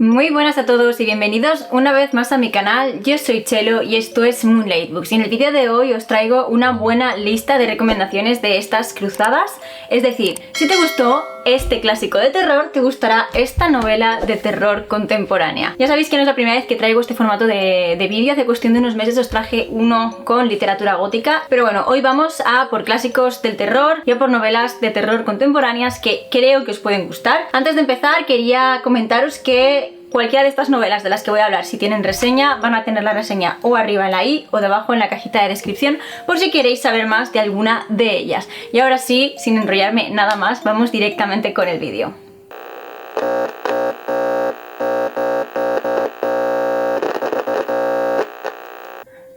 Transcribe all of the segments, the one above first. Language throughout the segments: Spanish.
Muy buenas a todos y bienvenidos una vez más a mi canal. Yo soy Chelo y esto es Moonlight Books, y en el vídeo de hoy os traigo una buena lista de recomendaciones de estas cruzadas. Es decir, si te gustó este clásico de terror, te gustará esta novela de terror contemporánea. Ya sabéis que no es la primera vez que traigo este formato de vídeo. Hace cuestión de unos meses os traje uno con literatura gótica, pero bueno, hoy vamos a por clásicos del terror y a por novelas de terror contemporáneas que creo que os pueden gustar. Antes de empezar, quería comentaros que cualquiera de estas novelas de las que voy a hablar, si tienen reseña, van a tener la reseña o arriba en la i o debajo en la cajita de descripción por si queréis saber más de alguna de ellas. Y ahora sí, sin enrollarme nada más, vamos directamente con el vídeo.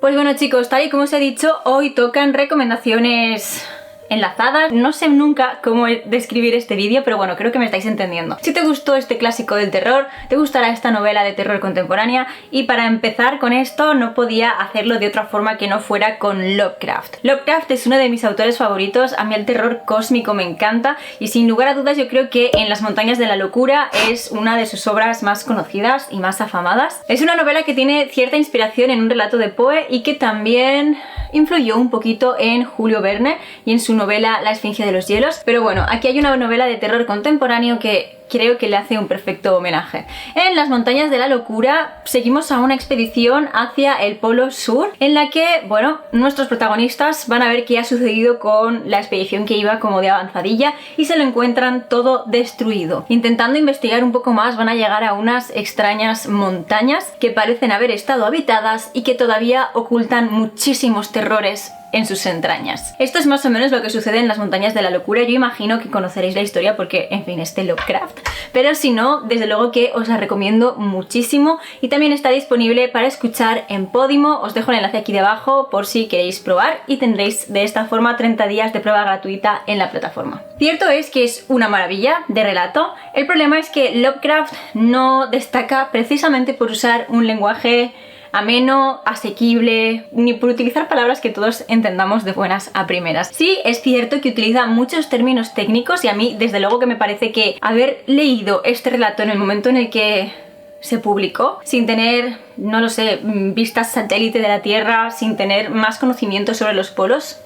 Pues bueno chicos, tal y como os he dicho, hoy tocan recomendaciones enlazadas. No sé nunca cómo describir este vídeo, pero bueno, creo que me estáis entendiendo. Si te gustó este clásico del terror, te gustará esta novela de terror contemporánea, y para empezar con esto no podía hacerlo de otra forma que no fuera con Lovecraft. Lovecraft es uno de mis autores favoritos. A mí el terror cósmico me encanta y sin lugar a dudas yo creo que En las montañas de la locura es una de sus obras más conocidas y más afamadas. Es una novela que tiene cierta inspiración en un relato de Poe y que también influyó un poquito en Julio Verne y en su novela La esfinge de los hielos, pero bueno, aquí hay una novela de terror contemporáneo que creo que le hace un perfecto homenaje. En Las montañas de la locura seguimos a una expedición hacia el Polo Sur en la que, bueno, nuestros protagonistas van a ver qué ha sucedido con la expedición que iba como de avanzadilla y se lo encuentran todo destruido. Intentando investigar un poco más van a llegar a unas extrañas montañas que parecen haber estado habitadas y que todavía ocultan muchísimos terrores en sus entrañas. Esto es más o menos lo que sucede en Las montañas de la locura. Yo imagino que conoceréis la historia porque, en fin, es de Lovecraft, pero si no, desde luego que os la recomiendo muchísimo y también está disponible para escuchar en Podimo. Os dejo el enlace aquí debajo por si queréis probar y tendréis de esta forma 30 días de prueba gratuita en la plataforma. Cierto es que es una maravilla de relato. El problema es que Lovecraft no destaca precisamente por usar un lenguaje ameno, asequible, ni por utilizar palabras que todos entendamos de buenas a primeras. Sí, es cierto que utiliza muchos términos técnicos y a mí desde luego que me parece que haber leído este relato en el momento en el que se publicó, sin tener, no lo sé, vistas satélite de la Tierra, sin tener más conocimiento sobre los polos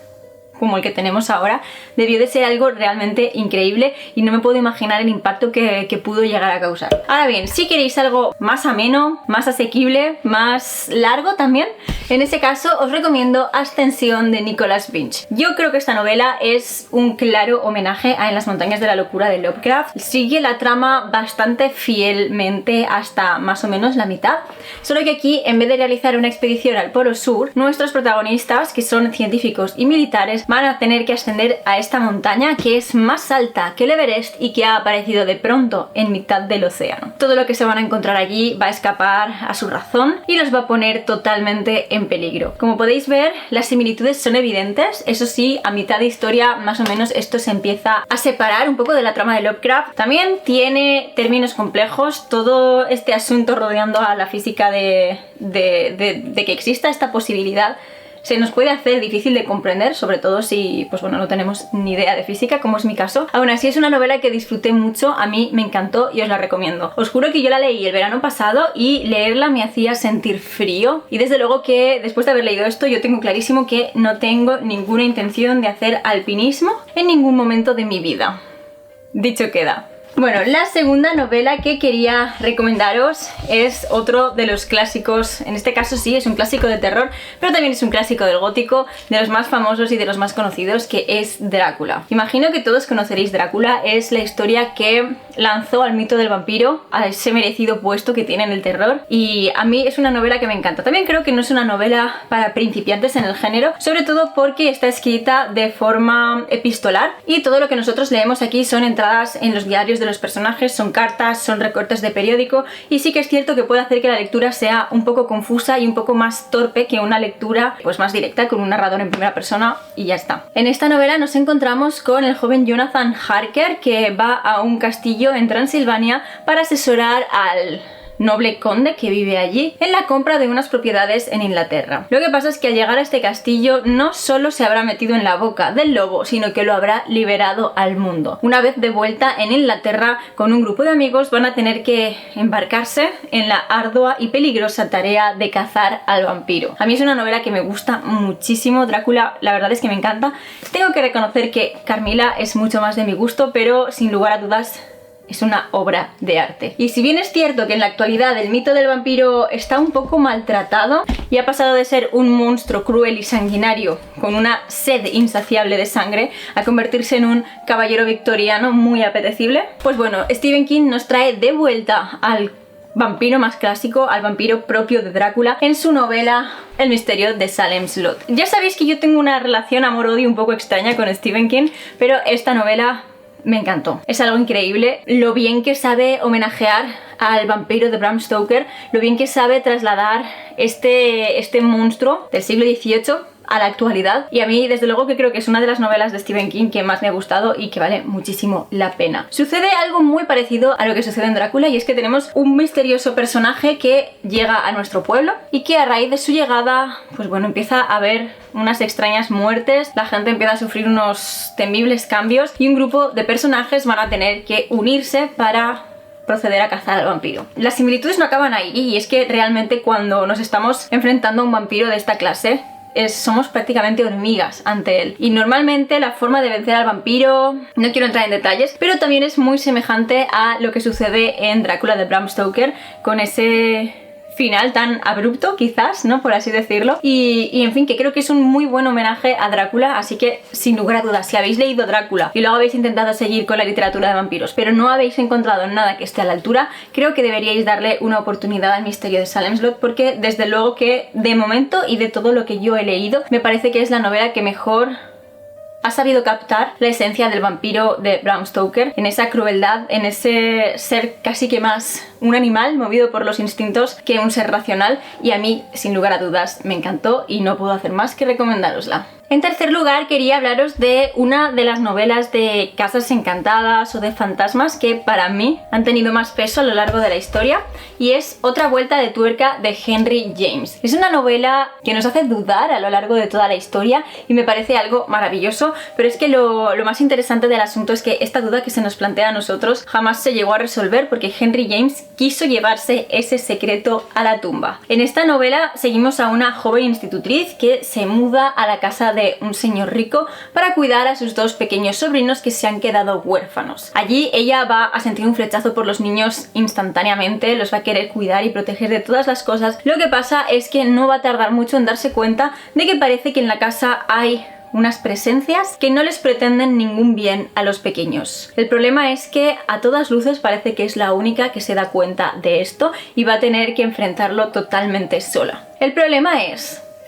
como el que tenemos ahora, debió de ser algo realmente increíble y no me puedo imaginar el impacto que pudo llegar a causar. Ahora bien, si queréis algo más ameno, más asequible, más largo también, en ese caso os recomiendo Ascensión de Nicholas Winch. Yo creo que esta novela es un claro homenaje a En las montañas de la locura de Lovecraft. Sigue la trama bastante fielmente hasta más o menos la mitad, solo que aquí, en vez de realizar una expedición al Polo Sur, nuestros protagonistas, que son científicos y militares, van a tener que ascender a esta montaña que es más alta que el Everest y que ha aparecido de pronto en mitad del océano. Todo lo que se van a encontrar allí va a escapar a su razón y los va a poner totalmente en peligro. Como podéis ver, las similitudes son evidentes. Eso sí, a mitad de historia más o menos esto se empieza a separar un poco de la trama de Lovecraft. También tiene términos complejos, todo este asunto rodeando a la física de que exista esta posibilidad se nos puede hacer difícil de comprender, sobre todo si, pues bueno, no tenemos ni idea de física, como es mi caso. Aún así es una novela que disfruté mucho, a mí me encantó y os la recomiendo. Os juro que yo la leí el verano pasado y leerla me hacía sentir frío, y desde luego que después de haber leído esto yo tengo clarísimo que no tengo ninguna intención de hacer alpinismo en ningún momento de mi vida. Dicho queda. Bueno, la segunda novela que quería recomendaros es otro de los clásicos. En este caso sí, es un clásico de terror, pero también es un clásico del gótico, de los más famosos y de los más conocidos, que es Drácula. Imagino que todos conoceréis Drácula. Es la historia que lanzó al mito del vampiro, a ese merecido puesto que tiene en el terror, y a mí es una novela que me encanta. También creo que no es una novela para principiantes en el género, sobre todo porque está escrita de forma epistolar y todo lo que nosotros leemos aquí son entradas en los diarios de los personajes, son cartas, son recortes de periódico, y sí que es cierto que puede hacer que la lectura sea un poco confusa y un poco más torpe que una lectura pues más directa con un narrador en primera persona y ya está. En esta novela nos encontramos con el joven Jonathan Harker, que va a un castillo en Transilvania para asesorar al noble conde que vive allí en la compra de unas propiedades en Inglaterra. Lo que pasa es que al llegar a este castillo no solo se habrá metido en la boca del lobo, sino que lo habrá liberado al mundo. Una vez de vuelta en Inglaterra con un grupo de amigos van a tener que embarcarse en la ardua y peligrosa tarea de cazar al vampiro. A mí es una novela que me gusta muchísimo, Drácula la verdad es que me encanta. Tengo que reconocer que Carmila es mucho más de mi gusto, pero sin lugar a dudas es una obra de arte. Y si bien es cierto que en la actualidad el mito del vampiro está un poco maltratado y ha pasado de ser un monstruo cruel y sanguinario con una sed insaciable de sangre a convertirse en un caballero victoriano muy apetecible, pues bueno, Stephen King nos trae de vuelta al vampiro más clásico, al vampiro propio de Drácula, en su novela El misterio de Salem Slot. Ya sabéis que yo tengo una relación amor-odio un poco extraña con Stephen King, pero esta novela me encantó. Es algo increíble lo bien que sabe homenajear al vampiro de Bram Stoker, lo bien que sabe trasladar este monstruo del siglo XVIII a la actualidad, y a mí desde luego que creo que es una de las novelas de Stephen King que más me ha gustado y que vale muchísimo la pena. Sucede algo muy parecido a lo que sucede en Drácula, y es que tenemos un misterioso personaje que llega a nuestro pueblo y que a raíz de su llegada, pues bueno, empieza a haber unas extrañas muertes, la gente empieza a sufrir unos temibles cambios y un grupo de personajes van a tener que unirse para proceder a cazar al vampiro. Las similitudes no acaban ahí, y es que realmente cuando nos estamos enfrentando a un vampiro de esta clase somos prácticamente hormigas ante él. Y normalmente la forma de vencer al vampiro, no quiero entrar en detalles, pero también es muy semejante a lo que sucede en Drácula de Bram Stoker, con ese final tan abrupto, quizás, ¿no? Por así decirlo. Y en fin, que creo que es un muy buen homenaje a Drácula, así que sin lugar a dudas, si habéis leído Drácula y luego habéis intentado seguir con la literatura de vampiros, pero no habéis encontrado nada que esté a la altura, creo que deberíais darle una oportunidad al misterio de Salem Slot, porque desde luego que de momento y de todo lo que yo he leído, me parece que es la novela que mejor ha sabido captar la esencia del vampiro de Bram Stoker, en esa crueldad, en ese ser casi que más un animal movido por los instintos que un ser racional, y a mí, sin lugar a dudas, me encantó y no puedo hacer más que recomendárosla. En tercer lugar, quería hablaros de una de las novelas de casas encantadas o de fantasmas que para mí han tenido más peso a lo largo de la historia, y es Otra vuelta de tuerca de Henry James. Es una novela que nos hace dudar a lo largo de toda la historia y me parece algo maravilloso, pero es que lo más interesante del asunto es que esta duda que se nos plantea a nosotros jamás se llegó a resolver, porque Henry James quiso llevarse ese secreto a la tumba. En esta novela seguimos a una joven institutriz que se muda a la casa de un señor rico para cuidar a sus dos pequeños sobrinos que se han quedado huérfanos. Allí ella va a sentir un flechazo por los niños instantáneamente, los va a querer cuidar y proteger de todas las cosas. Lo que pasa es que no va a tardar mucho en darse cuenta de que parece que en la casa hay unas presencias que no les pretenden ningún bien a los pequeños. El problema es que a todas luces parece que es la única que se da cuenta de esto y va a tener que enfrentarlo totalmente sola. El problema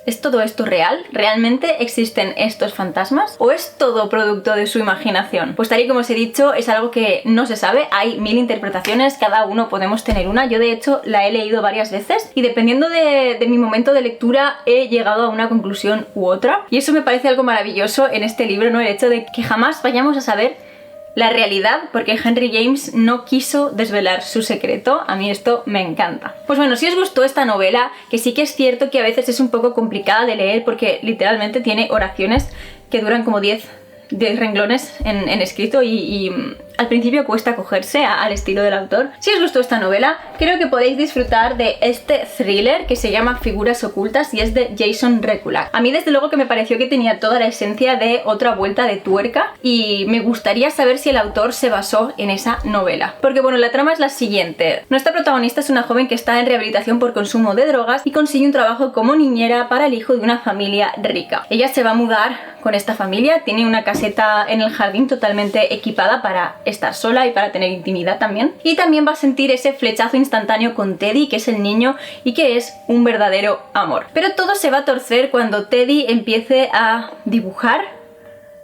¿es todo esto real? ¿Realmente existen estos fantasmas? ¿O es todo producto de su imaginación? Pues tal y como os he dicho, es algo que no se sabe, hay 1000 interpretaciones, cada uno podemos tener una. Yo de hecho la he leído varias veces y dependiendo de mi momento de lectura he llegado a una conclusión u otra, y eso me parece algo maravilloso en este libro, ¿no? El hecho de que jamás vayamos a saber la realidad, porque Henry James no quiso desvelar su secreto. A mí esto me encanta. Pues bueno, si os gustó esta novela, que sí que es cierto que a veces es un poco complicada de leer porque literalmente tiene oraciones que duran como 10 renglones en escrito y al principio cuesta acogerse al estilo del autor. Si os gustó esta novela, creo que podéis disfrutar de este thriller que se llama Figuras ocultas y es de Jason Rekulak. A mí desde luego que me pareció que tenía toda la esencia de Otra vuelta de tuerca y me gustaría saber si el autor se basó en esa novela. Porque bueno, la trama es la siguiente. Nuestra protagonista es una joven que está en rehabilitación por consumo de drogas y consigue un trabajo como niñera para el hijo de una familia rica. Ella se va a mudar con esta familia, tiene una caseta en el jardín totalmente equipada para estar sola y para tener intimidad también. Y también va a sentir ese flechazo instantáneo con Teddy, que es el niño y que es un verdadero amor. Pero todo se va a torcer cuando Teddy empiece a dibujar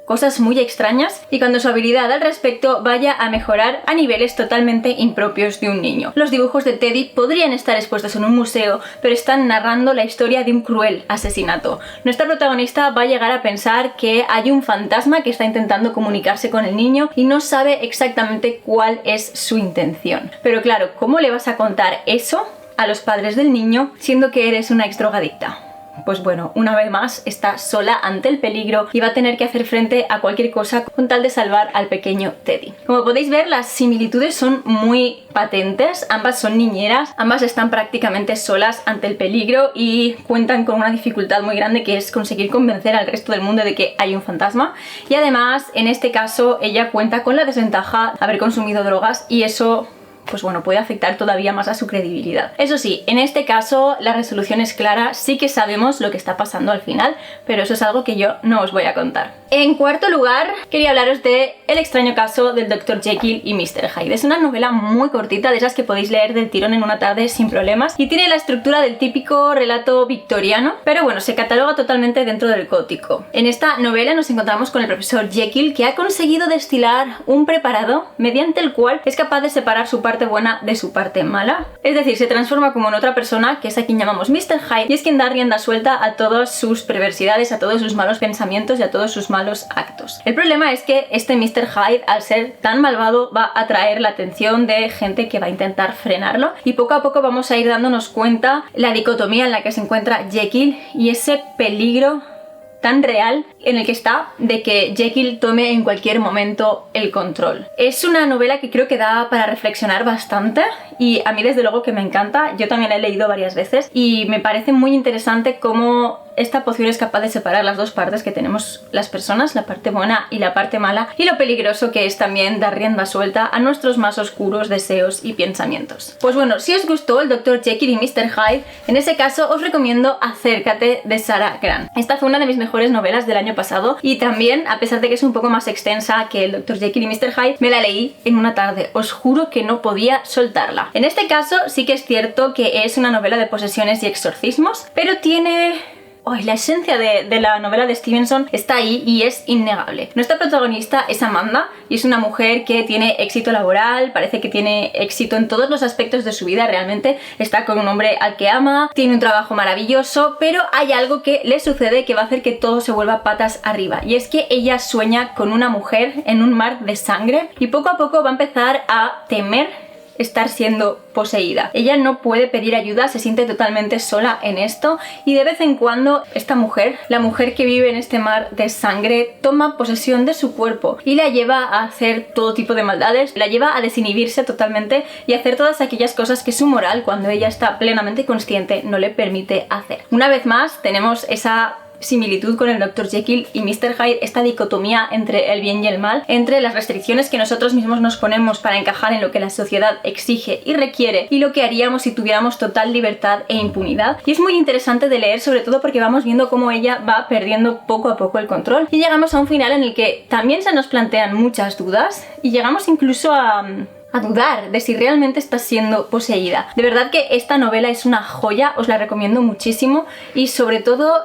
cosas muy extrañas y cuando su habilidad al respecto vaya a mejorar a niveles totalmente impropios de un niño. Los dibujos de Teddy podrían estar expuestos en un museo, pero están narrando la historia de un cruel asesinato. Nuestra protagonista va a llegar a pensar que hay un fantasma que está intentando comunicarse con el niño y no sabe exactamente cuál es su intención. Pero claro, ¿cómo le vas a contar eso a los padres del niño siendo que eres una exdrogadicta? Pues bueno, una vez más está sola ante el peligro y va a tener que hacer frente a cualquier cosa con tal de salvar al pequeño Teddy. Como podéis ver, las similitudes son muy patentes, ambas son niñeras, ambas están prácticamente solas ante el peligro y cuentan con una dificultad muy grande que es conseguir convencer al resto del mundo de que hay un fantasma. Y además, en este caso, ella cuenta con la desventaja de haber consumido drogas y eso, pues bueno, puede afectar todavía más a su credibilidad. Eso sí, en este caso la resolución es clara, sí que sabemos lo que está pasando al final, pero eso es algo que yo no os voy a contar. En cuarto lugar, quería hablaros de El extraño caso del Dr. Jekyll y Mr. Hyde. Es una novela muy cortita, de esas que podéis leer del tirón en una tarde sin problemas, y tiene la estructura del típico relato victoriano, pero bueno, se cataloga totalmente dentro del gótico. En esta novela nos encontramos con el profesor Jekyll, que ha conseguido destilar un preparado mediante el cual es capaz de separar su parte buena de su parte mala. Es decir, se transforma como en otra persona, que es a quien llamamos Mr. Hyde, y es quien da rienda suelta a todas sus perversidades, a todos sus malos pensamientos y a todos sus malos actos. El problema es que este Mr. Hyde, al ser tan malvado, va a atraer la atención de gente que va a intentar frenarlo, y poco a poco vamos a ir dándonos cuenta la dicotomía en la que se encuentra Jekyll y ese peligro tan real en el que está de que Jekyll tome en cualquier momento el control. Es una novela que creo que da para reflexionar bastante y a mí desde luego que me encanta. Yo también la he leído varias veces y me parece muy interesante cómo esta poción es capaz de separar las dos partes que tenemos las personas, la parte buena y la parte mala, y lo peligroso que es también dar rienda suelta a nuestros más oscuros deseos y pensamientos. Pues bueno, si os gustó el Dr. Jekyll y Mr. Hyde, en ese caso os recomiendo Acércate de Sarah Grant. Esta fue una de mis mejores novelas del año pasado y también, a pesar de que es un poco más extensa que el Dr. Jekyll y Mr. Hyde, me la leí en una tarde. Os juro que no podía soltarla. En este caso sí que es cierto que es una novela de posesiones y exorcismos, pero tiene... la esencia de la novela de Stevenson está ahí y es innegable. Nuestra protagonista es Amanda y es una mujer que tiene éxito laboral, parece que tiene éxito en todos los aspectos de su vida, realmente está con un hombre al que ama, tiene un trabajo maravilloso, pero hay algo que le sucede que va a hacer que todo se vuelva patas arriba, y es que ella sueña con una mujer en un mar de sangre y poco a poco va a empezar a temer estar siendo poseída. Ella no puede pedir ayuda, se siente totalmente sola en esto y de vez en cuando esta mujer, la mujer que vive en este mar de sangre, toma posesión de su cuerpo y la lleva a hacer todo tipo de maldades, la lleva a desinhibirse totalmente y a hacer todas aquellas cosas que su moral, cuando ella está plenamente consciente, no le permite hacer. Una vez más tenemos esa similitud con el Dr. Jekyll y Mr. Hyde, esta dicotomía entre el bien y el mal, entre las restricciones que nosotros mismos nos ponemos para encajar en lo que la sociedad exige y requiere y lo que haríamos si tuviéramos total libertad e impunidad. Y es muy interesante de leer, sobre todo porque vamos viendo cómo ella va perdiendo poco a poco el control y llegamos a un final en el que también se nos plantean muchas dudas y llegamos incluso a dudar de si realmente está siendo poseída. De verdad que esta novela es una joya, os la recomiendo muchísimo y sobre todo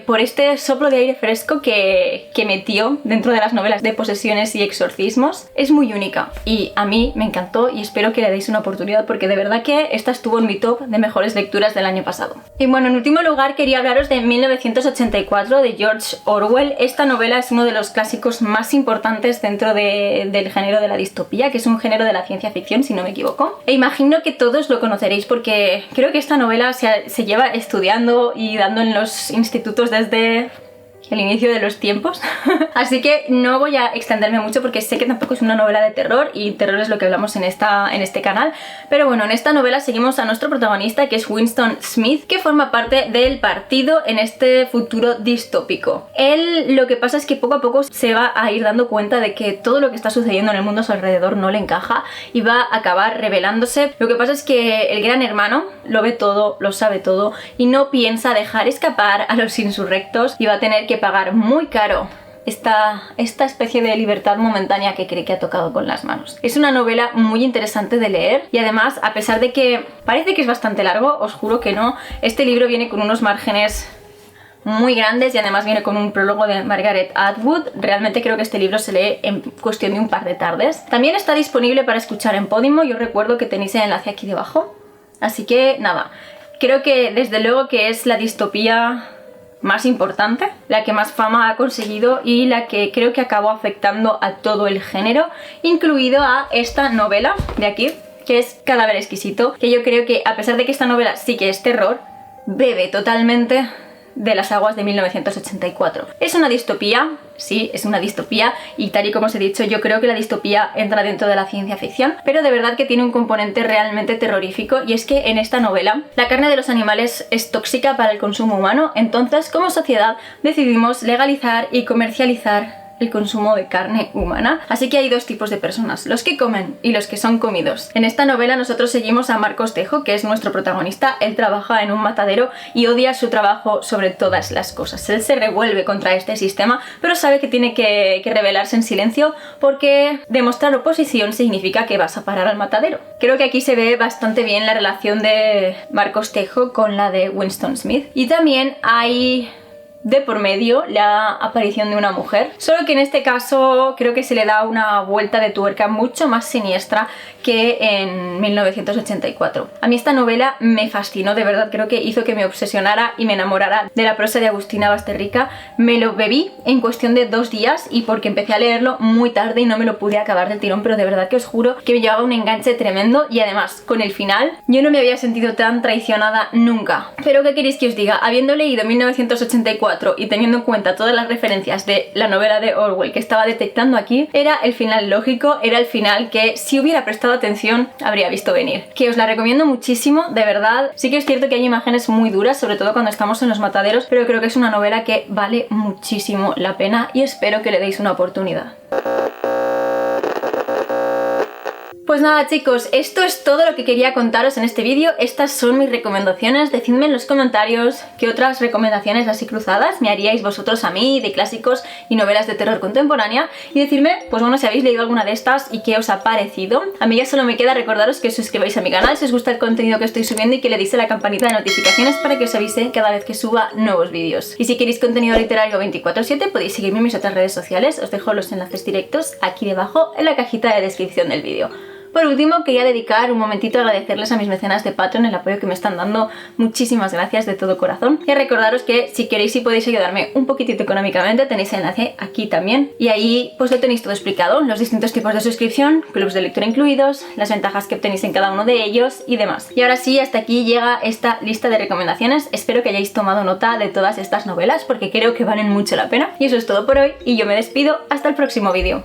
por este soplo de aire fresco que metió dentro de las novelas de posesiones y exorcismos. Es muy única y a mí me encantó y espero que le deis una oportunidad porque de verdad que esta estuvo en mi top de mejores lecturas del año pasado. Y bueno, en último lugar quería hablaros de 1984 de George Orwell. Esta novela es uno de los clásicos más importantes dentro del género de la distopía, que es un género de la ciencia ficción, si no me equivoco. E imagino que todos lo conoceréis porque creo que esta novela se lleva estudiando y dando en los institutos desde el inicio de los tiempos. Así que no voy a extenderme mucho porque sé que tampoco es una novela de terror y terror es lo que hablamos en este canal. Pero bueno, en esta novela seguimos a nuestro protagonista, que es Winston Smith, que forma parte del partido en este futuro distópico. Él, lo que pasa es que poco a poco se va a ir dando cuenta de que todo lo que está sucediendo en el mundo a su alrededor no le encaja y va a acabar rebelándose. Lo que pasa es que el gran hermano lo ve todo, lo sabe todo y no piensa dejar escapar a los insurrectos y va a tener que pagar muy caro esta especie de libertad momentánea que cree que ha tocado con las manos. Es una novela muy interesante de leer y además, a pesar de que parece que es bastante largo, os juro que no, este libro viene con unos márgenes muy grandes y además viene con un prólogo de Margaret Atwood. Realmente creo que este libro se lee en cuestión de un par de tardes. También está disponible para escuchar en Podimo, yo recuerdo que tenéis el enlace aquí debajo. Así que nada, creo que desde luego que es la distopía más importante, la que más fama ha conseguido y la que creo que acabó afectando a todo el género, incluido a esta novela de aquí, que es Cadáver Exquisito, que yo creo que a pesar de que esta novela sí que es terror, bebe totalmente de las aguas de 1984. Es una distopía, sí, es una distopía, y tal y como os he dicho, yo creo que la distopía entra dentro de la ciencia ficción, pero de verdad que tiene un componente realmente terrorífico, y es que en esta novela la carne de los animales es tóxica para el consumo humano, entonces como sociedad decidimos legalizar y comercializar el consumo de carne humana. Así que hay dos tipos de personas, los que comen y los que son comidos. En esta novela nosotros seguimos a Marcos Tejo, que es nuestro protagonista. Él trabaja en un matadero y odia su trabajo sobre todas las cosas. Él se revuelve contra este sistema, pero sabe que tiene que rebelarse en silencio, porque demostrar oposición significa que vas a parar al matadero. Creo que aquí se ve bastante bien la relación de Marcos Tejo con la de Winston Smith. Y también hay de por medio la aparición de una mujer, solo que en este caso creo que se le da una vuelta de tuerca mucho más siniestra que en 1984. A mí esta novela me fascinó, de verdad, creo que hizo que me obsesionara y me enamorara de la prosa de Agustina Basterrica. Me lo bebí en cuestión de 2 días y porque empecé a leerlo muy tarde y no me lo pude acabar del tirón, pero de verdad que os juro que me llevaba un enganche tremendo, y además con el final yo no me había sentido tan traicionada nunca. Pero ¿qué queréis que os diga? Habiendo leído 1984 y teniendo en cuenta todas las referencias de la novela de Orwell que estaba detectando aquí, era el final lógico, era el final que si hubiera prestado atención habría visto venir. Que os la recomiendo muchísimo, de verdad. Sí que es cierto que hay imágenes muy duras, sobre todo cuando estamos en los mataderos, pero creo que es una novela que vale muchísimo la pena y espero que le deis una oportunidad. Pues nada, chicos, esto es todo lo que quería contaros en este vídeo. Estas son mis recomendaciones. Decidme en los comentarios qué otras recomendaciones así cruzadas me haríais vosotros a mí de clásicos y novelas de terror contemporánea, y decirme, pues bueno, si habéis leído alguna de estas y qué os ha parecido. A mí ya solo me queda recordaros que os suscribáis a mi canal si os gusta el contenido que estoy subiendo y que le deis a la campanita de notificaciones para que os avise cada vez que suba nuevos vídeos. Y si queréis contenido literario 24/7 podéis seguirme en mis otras redes sociales. Os dejo los enlaces directos aquí debajo en la cajita de descripción del vídeo. Por último, quería dedicar un momentito a agradecerles a mis mecenas de Patreon el apoyo que me están dando. Muchísimas gracias de todo corazón. Y a recordaros que si queréis y podéis ayudarme un poquitito económicamente, tenéis el enlace aquí también. Y ahí pues lo tenéis todo explicado, los distintos tipos de suscripción, clubs de lectura incluidos, las ventajas que obtenéis en cada uno de ellos y demás. Y ahora sí, hasta aquí llega esta lista de recomendaciones. Espero que hayáis tomado nota de todas estas novelas porque creo que valen mucho la pena. Y eso es todo por hoy y yo me despido hasta el próximo vídeo.